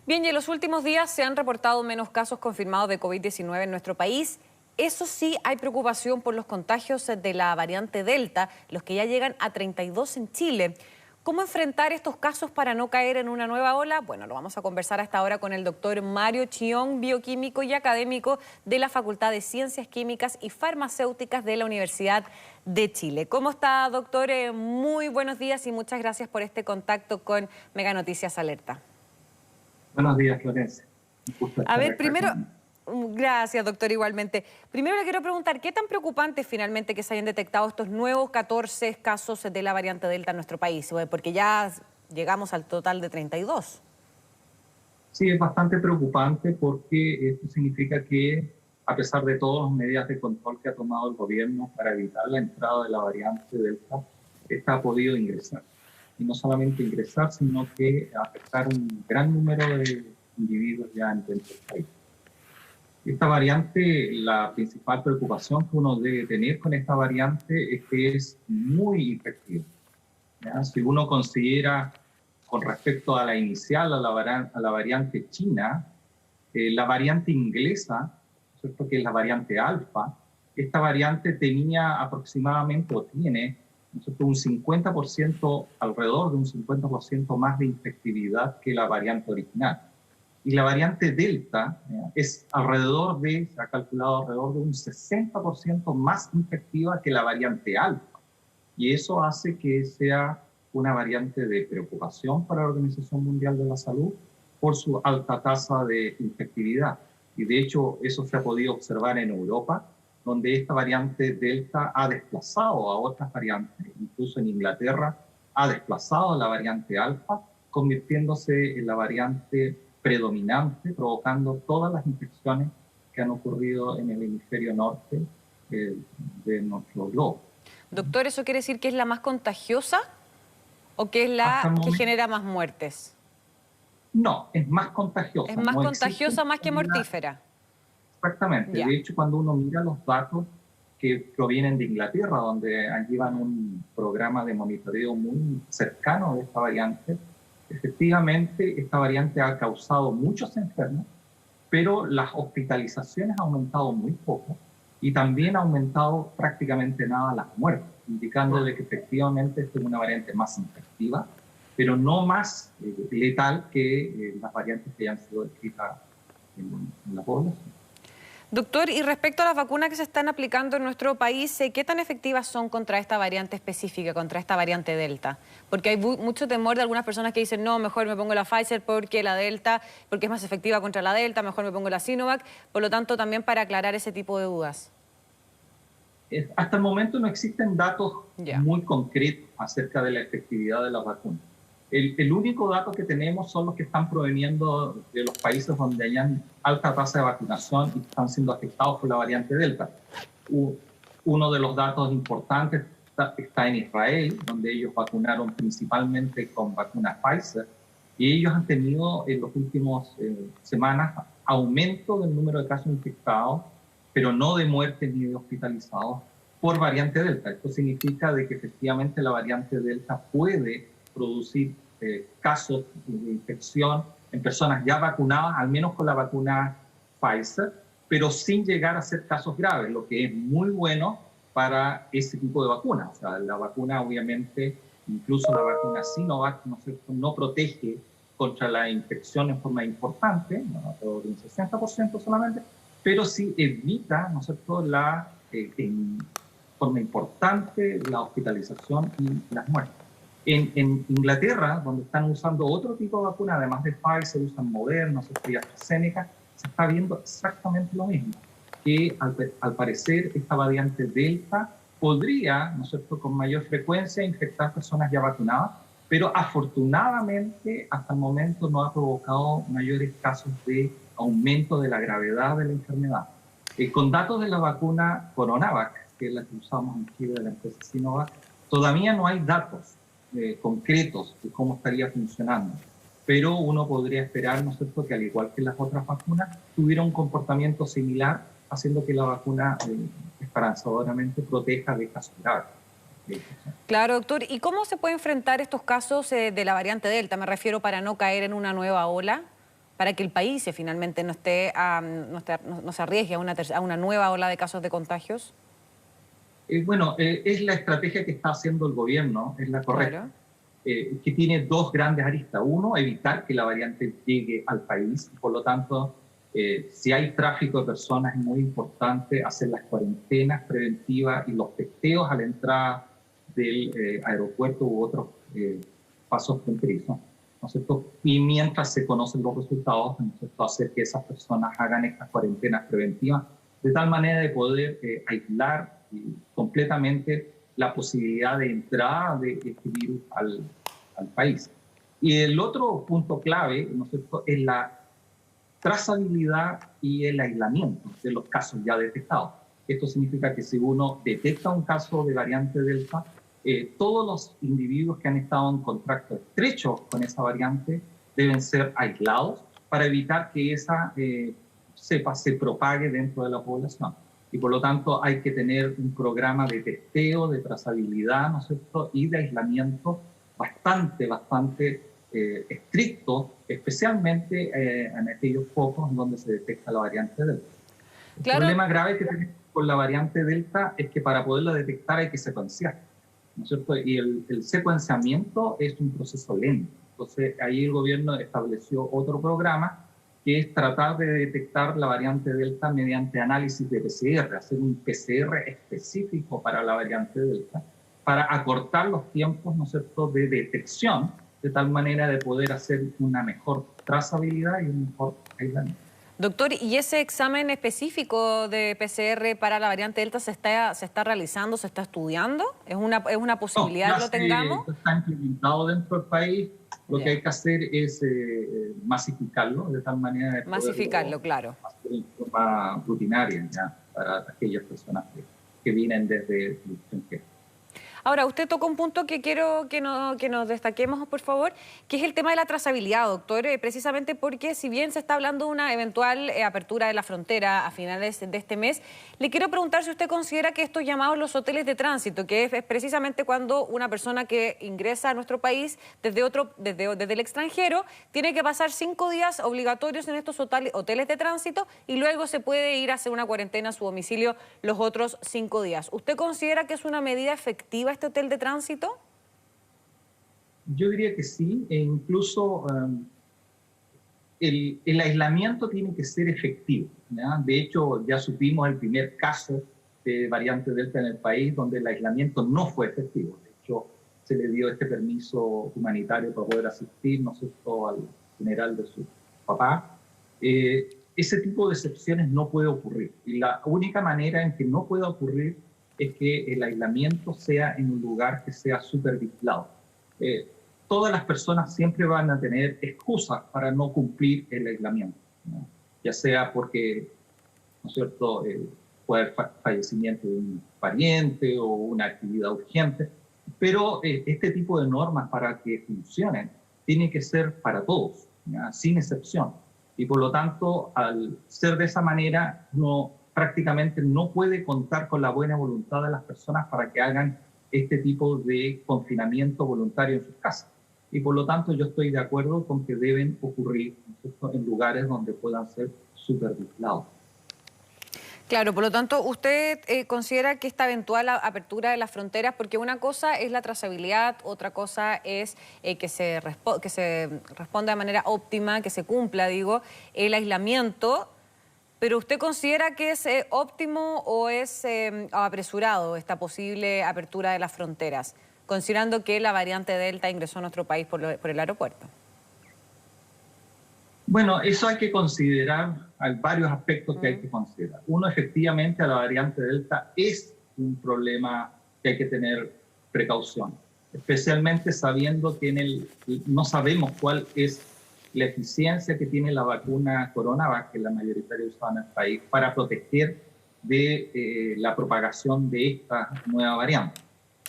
Bien, y en los últimos días se han reportado menos casos confirmados de COVID-19 en nuestro país. Eso sí, hay preocupación por los contagios de la variante Delta, los que ya llegan a 32 en Chile. ¿Cómo enfrentar estos casos para no caer en una nueva ola? Bueno, lo vamos a conversar hasta ahora con el doctor Mario Chiong, bioquímico y académico de la Facultad de Ciencias Químicas y Farmacéuticas de la Universidad de Chile. ¿Cómo está, doctor? Muy buenos días y muchas gracias por este contacto con Mega Noticias Alerta. Buenos días, Florencia. Un gusto A estar ver, acá primero, con... gracias, doctor, igualmente. Primero le quiero preguntar, ¿qué tan preocupante es finalmente que se hayan detectado estos nuevos 14 casos de la variante Delta en nuestro país? Porque ya llegamos al total de 32. Sí, es bastante preocupante porque esto significa que, a pesar de todas las medidas de control que ha tomado el gobierno para evitar la entrada de la variante Delta, esta ha podido ingresar. Y no solamente ingresar, sino que afectar un gran número de individuos ya dentro del país. Esta variante, la principal preocupación que uno debe tener con esta variante es que es muy infectiva, ¿ya? Si uno considera con respecto a la inicial, a la variante china, la variante inglesa, ¿cierto?, que es la variante alfa, esta variante tenía aproximadamente, o tiene, ¿cierto?, un 50%, alrededor de un 50% más de infectividad que la variante original. Y la variante Delta es alrededor de, se ha calculado alrededor de un 60% más infectiva que la variante alfa. Y eso hace que sea una variante de preocupación para la Organización Mundial de la Salud por su alta tasa de infectividad. Y de hecho eso se ha podido observar en Europa, donde esta variante Delta ha desplazado a otras variantes, incluso en Inglaterra ha desplazado a la variante Alfa, convirtiéndose en la variante predominante, provocando todas las infecciones que han ocurrido en el hemisferio norte de nuestro globo. Doctor, ¿eso quiere decir que es la más contagiosa o que es Hasta la el que momento, genera más muertes? no, es más Es contagiosa. más No existe contagiosa más que todavía mortífera. exactamente. Ya. De hecho, cuando uno mira los datos que provienen de Inglaterra, donde llevan un programa de monitoreo muy cercano de esta variante, efectivamente esta variante ha causado muchos enfermos, pero las hospitalizaciones han aumentado muy poco y también ha aumentado prácticamente nada las muertes, indicando de que efectivamente esta es una variante más infectiva, pero no más letal que las variantes que ya han sido descritas en la población. Doctor, y respecto a las vacunas que se están aplicando en nuestro país, ¿qué tan efectivas son contra esta variante específica, contra esta variante Delta? Porque hay mucho temor de algunas personas que dicen, no, mejor me pongo la Pfizer porque la Delta, porque es más efectiva contra la Delta, mejor me pongo la Sinovac. Por lo tanto, también para aclarar ese tipo de dudas. Hasta el momento no existen datos Ya. muy concretos acerca de la efectividad de las vacunas. El único dato que tenemos son los que están proveniendo de los países donde hayan alta tasa de vacunación y están siendo afectados por la variante Delta. Uno de los datos importantes está en Israel, donde ellos vacunaron principalmente con vacunas Pfizer, y ellos han tenido en las últimas semanas aumento del número de casos infectados, pero no de muertes ni de hospitalizados por variante Delta. Esto significa de que efectivamente la variante Delta puede producir casos de infección en personas ya vacunadas, al menos con la vacuna Pfizer, pero sin llegar a ser casos graves, lo que es muy bueno para ese tipo de vacunas. O sea, la vacuna obviamente, incluso la vacuna Sinovac, no protege contra la infección en forma importante, ¿no?, por un 60% solamente, pero sí evita, ¿no es cierto?, en forma importante la hospitalización y las muertes. En Inglaterra, donde están usando otro tipo de vacuna, además de Pfizer, usan Moderna, y AstraZeneca, se está viendo exactamente lo mismo, que al parecer esta variante Delta podría, ¿no es cierto?, con mayor frecuencia infectar personas ya vacunadas, pero afortunadamente hasta el momento no ha provocado mayores casos de aumento de la gravedad de la enfermedad. Con datos de la vacuna Coronavac, que es la que usamos en Chile de la empresa Sinovac, todavía no hay datos concretos de cómo estaría funcionando, pero uno podría esperar, ¿no es cierto?, que al igual que las otras vacunas, tuviera un comportamiento similar, haciendo que la vacuna esperanzadoramente proteja de casos graves. Claro, doctor. ¿Y cómo se puede enfrentar estos casos de la variante Delta? Me refiero para no caer en una nueva ola. para que el país finalmente no se arriesgue a una nueva ola de casos de contagios? Bueno, es la estrategia que está haciendo el gobierno, es la correcta. Claro. Que tiene dos grandes aristas. Uno, evitar que la variante llegue al país. Por lo tanto, si hay tráfico de personas, es muy importante hacer las cuarentenas preventivas y los testeos a la entrada del aeropuerto u otros pasos fronterizos, ¿no es cierto? Y mientras se conocen los resultados, ¿no es cierto?, hacer que esas personas hagan estas cuarentenas preventivas de tal manera de poder aislar completamente la posibilidad de entrada de este virus al país. Y el otro punto clave, ¿no es cierto?, es la trazabilidad y el aislamiento de los casos ya detectados. Esto significa que si uno detecta un caso de variante Delta, todos los individuos que han estado en contacto estrecho con esa variante deben ser aislados para evitar que esa cepa se propague dentro de la población. Y por lo tanto hay que tener un programa de testeo, de trazabilidad, ¿no es cierto?, y de aislamiento bastante estricto, especialmente en aquellos focos donde se detecta la variante Delta. El problema grave que tenemos con la variante Delta es que para poderla detectar hay que secuenciar, ¿no es cierto? Y el secuenciamiento es un proceso lento. Entonces ahí el gobierno estableció otro programa que es tratar de detectar la variante Delta mediante análisis de PCR, hacer un PCR específico para la variante Delta, para acortar los tiempos, ¿no es cierto?, de detección, de tal manera de poder hacer una mejor trazabilidad y un mejor aislamiento. Doctor, ¿y ese examen específico de PCR para la variante Delta se está realizando, se está estudiando? ¿Es una posibilidad que lo tengamos? Está implementado dentro del país. Lo que hay que hacer es masificarlo, de tal manera de masificarlo, claro, hacer en forma rutinaria ya, para aquellas personas que vienen desde el extranjero. Ahora, usted tocó un punto que quiero que nos destaquemos, por favor, que es el tema de la trazabilidad, doctor, precisamente porque si bien se está hablando de una eventual apertura de la frontera a finales de este mes, le quiero preguntar si usted considera que estos llamados los hoteles de tránsito, que es precisamente cuando una persona que ingresa a nuestro país desde el extranjero, tiene que pasar 5 días obligatorios en estos hoteles de tránsito y luego se puede ir a hacer una cuarentena a su domicilio los otros 5 días. ¿Usted considera que es una medida efectiva este hotel de tránsito? Yo diría que sí, e incluso el aislamiento tiene que ser efectivo, ¿ya? De hecho, ya supimos el primer caso de variante Delta en el país donde el aislamiento no fue efectivo. De hecho, se le dio este permiso humanitario para poder asistir, ¿no es cierto?, al funeral de su papá. Ese tipo de excepciones no puede ocurrir. Y la única manera en que no pueda ocurrir es que el aislamiento sea en un lugar que sea supervigilado. Todas las personas siempre van a tener excusas para no cumplir el aislamiento, ¿no? Ya sea porque, ¿no es cierto?, puede haber fallecimiento de un pariente o una actividad urgente, pero este tipo de normas para que funcionen tiene que ser para todos, ¿ya?, sin excepción. Y por lo tanto, al ser de esa manera, prácticamente no puede contar con la buena voluntad de las personas para que hagan este tipo de confinamiento voluntario en sus casas. Y por lo tanto yo estoy de acuerdo con que deben ocurrir, ¿no?, en lugares donde puedan ser supervigilados. Claro, por lo tanto, ¿usted considera que esta eventual apertura de las fronteras, porque una cosa es la trazabilidad, otra cosa es que se responda de manera óptima, que se cumpla, digo, el aislamiento, pero ¿usted considera que es óptimo o es apresurado esta posible apertura de las fronteras, considerando que la variante Delta ingresó a nuestro país por el aeropuerto? Bueno, eso hay que considerar, hay varios aspectos que hay que considerar. Uno, efectivamente, la variante Delta es un problema que hay que tener precaución, especialmente sabiendo que no sabemos cuál es la eficiencia que tiene la vacuna CoronaVac, que es la mayoritaria usada en el país, para proteger de la propagación de esta nueva variante.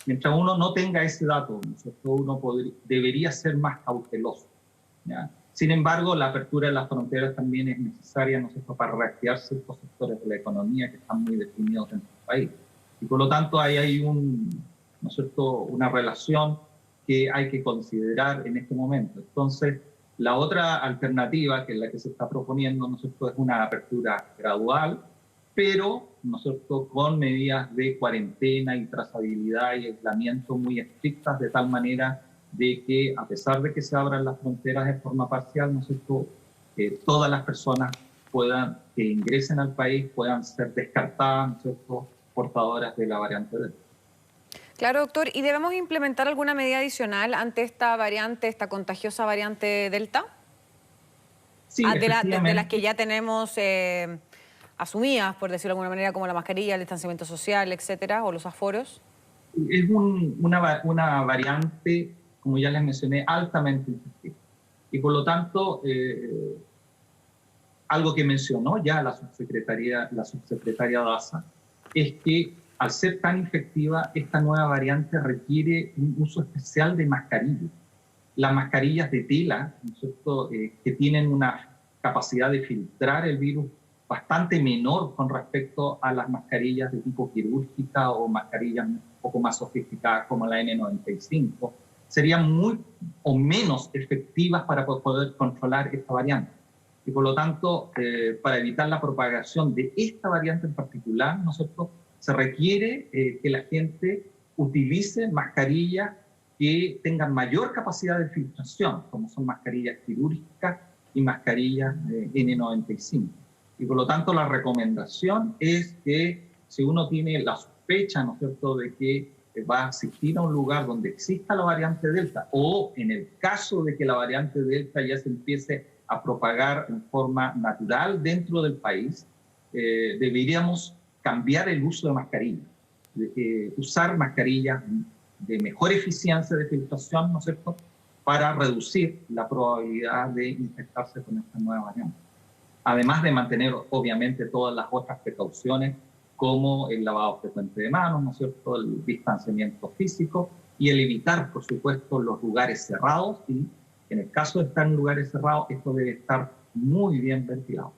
Mientras uno no tenga ese dato, uno debería ser más cauteloso, ¿ya? Sin embargo, la apertura de las fronteras también es necesaria, ¿no es cierto?, para reactivar ciertos sectores de la economía que están muy definidos en nuestro país. Y por lo tanto, ahí hay ¿no es cierto?, una relación que hay que considerar en este momento. Entonces, La otra alternativa, que es la que se está proponiendo, ¿no es cierto?, es una apertura gradual, pero nosotros con medidas de cuarentena y trazabilidad y aislamiento muy estrictas, de tal manera de que, a pesar de que se abran las fronteras de forma parcial, ¿no es cierto?, todas las personas que ingresen al país puedan ser descartadas, ¿no es cierto?, portadoras de la variante Delta. Claro, doctor, ¿y debemos implementar alguna medida adicional ante esta variante, esta contagiosa variante Delta? Sí, De efectivamente. las que ya tenemos asumidas, por decirlo de alguna manera, como la mascarilla, el distanciamiento social, etcétera, o los aforos. Es una variante, como ya les mencioné, altamente infectiva. Y por lo tanto, algo que mencionó ya la subsecretaria Daza, es que al ser tan efectiva, esta nueva variante requiere un uso especial de mascarillas. Las mascarillas de tela, ¿no es cierto?, que tienen una capacidad de filtrar el virus bastante menor con respecto a las mascarillas de tipo quirúrgica o mascarillas un poco más sofisticadas como la N95, serían muy o menos efectivas para poder controlar esta variante. Y por lo tanto, para evitar la propagación de esta variante en particular, ¿no es cierto?, se requiere que la gente utilice mascarillas que tengan mayor capacidad de filtración, como son mascarillas quirúrgicas y mascarillas N95. Y por lo tanto, la recomendación es que si uno tiene la sospecha, ¿no es cierto?, de que va a asistir a un lugar donde exista la variante Delta, o en el caso de que la variante Delta ya se empiece a propagar en forma natural dentro del país, deberíamos cambiar el uso de mascarillas, usar mascarillas de mejor eficiencia de filtración, ¿no es cierto?, para reducir la probabilidad de infectarse con esta nueva variante. Además de mantener, obviamente, todas las otras precauciones, como el lavado frecuente de manos, ¿no es cierto?, el distanciamiento físico y el evitar, por supuesto, los lugares cerrados. Y en el caso de estar en lugares cerrados, esto debe estar muy bien ventilado.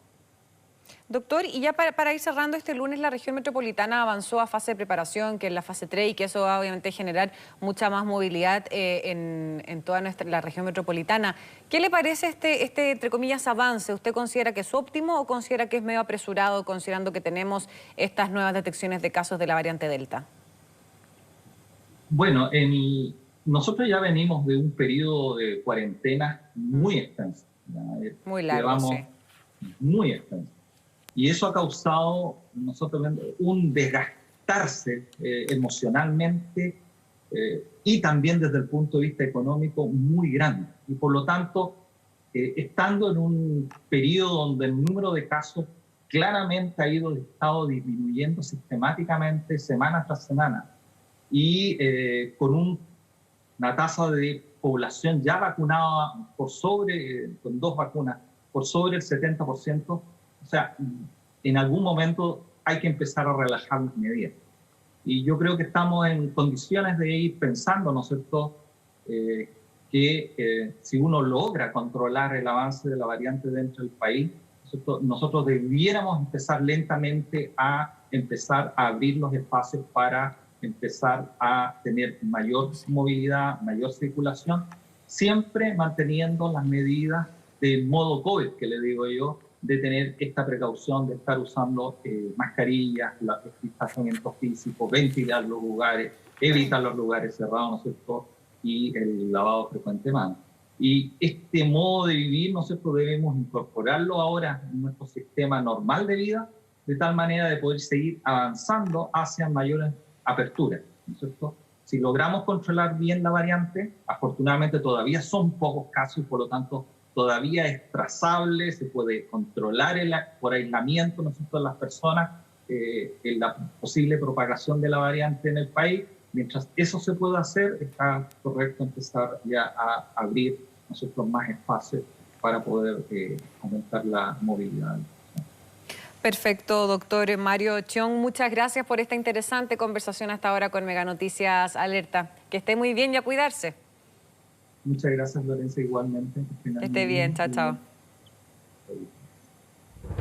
Doctor, y ya para ir cerrando, este lunes la región metropolitana avanzó a fase de preparación, que es la fase 3, y que eso va obviamente a generar mucha más movilidad en toda la región metropolitana. ¿Qué le parece este, entre comillas, avance? ¿Usted considera que es óptimo o considera que es medio apresurado, considerando que tenemos estas nuevas detecciones de casos de la variante Delta? Bueno, nosotros ya venimos de un periodo de cuarentena muy extenso. Muy largo, sí. Muy extenso. Y eso ha causado un desgastarse emocionalmente y también desde el punto de vista económico muy grande. Y por lo tanto, estando en un periodo donde el número de casos claramente ha estado disminuyendo sistemáticamente semana tras semana y con una tasa de población ya vacunada con 2 vacunas por sobre el 70%, o sea, en algún momento hay que empezar a relajar las medidas. Y yo creo que estamos en condiciones de ir pensando, ¿no es cierto?, que si uno logra controlar el avance de la variante dentro del país, nosotros debiéramos empezar lentamente a abrir los espacios para empezar a tener mayor movilidad, mayor circulación, siempre manteniendo las medidas del modo COVID, que le digo yo, de tener esta precaución de estar usando mascarillas, el distanciamiento físico, ventilar los lugares, evitar los lugares cerrados, ¿no es cierto?, y el lavado frecuente de manos. Y este modo de vivir, ¿no es cierto?, debemos incorporarlo ahora en nuestro sistema normal de vida, de tal manera de poder seguir avanzando hacia mayores aperturas, ¿no es cierto? Si logramos controlar bien la variante, afortunadamente todavía son pocos casos y por lo tanto todavía es trazable, se puede controlar por aislamiento, ¿no es cierto?, de las personas, la posible propagación de la variante en el país. Mientras eso se pueda hacer, está correcto empezar ya a abrir, ¿no es cierto?, más espacios para poder aumentar la movilidad. Perfecto, doctor Mario Chiong. Muchas gracias por esta interesante conversación hasta ahora con Mega Noticias Alerta. Que esté muy bien y a cuidarse. Muchas gracias, Lorenzo, igualmente. Que esté bien, chao, chao.